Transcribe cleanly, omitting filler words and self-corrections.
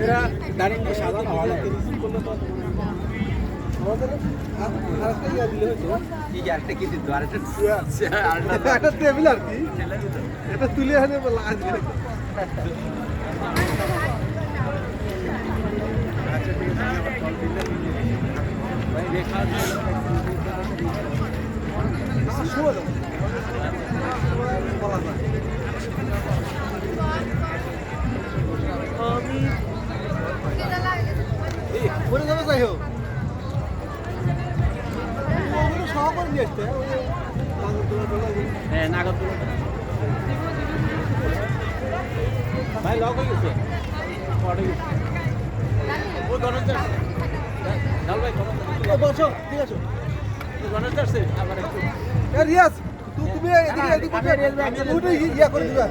এরা ডাইরেক্ট সাধারণ হওয়ালা রিসিভ করলে তো আমাদের আরেকটা ইয়া দিলে হতো কি আরেকটা কি দিত আরেকটা একটা টেবিল আর কি এটা তুলে এনে লাগাই দিলে ভাই দেখা শুভ আমি পরে যাবে যাই হোক সহকার নিয়ে আসতে হ্যাঁ নাগদ ভাই লক হয়ে গেছে ও গণেশ ডাল ভাই বসো ঠিক আছে গণেশ আসছে আবার একটু রিয়াজ তুমি এদিকে ইয়া করে দিবা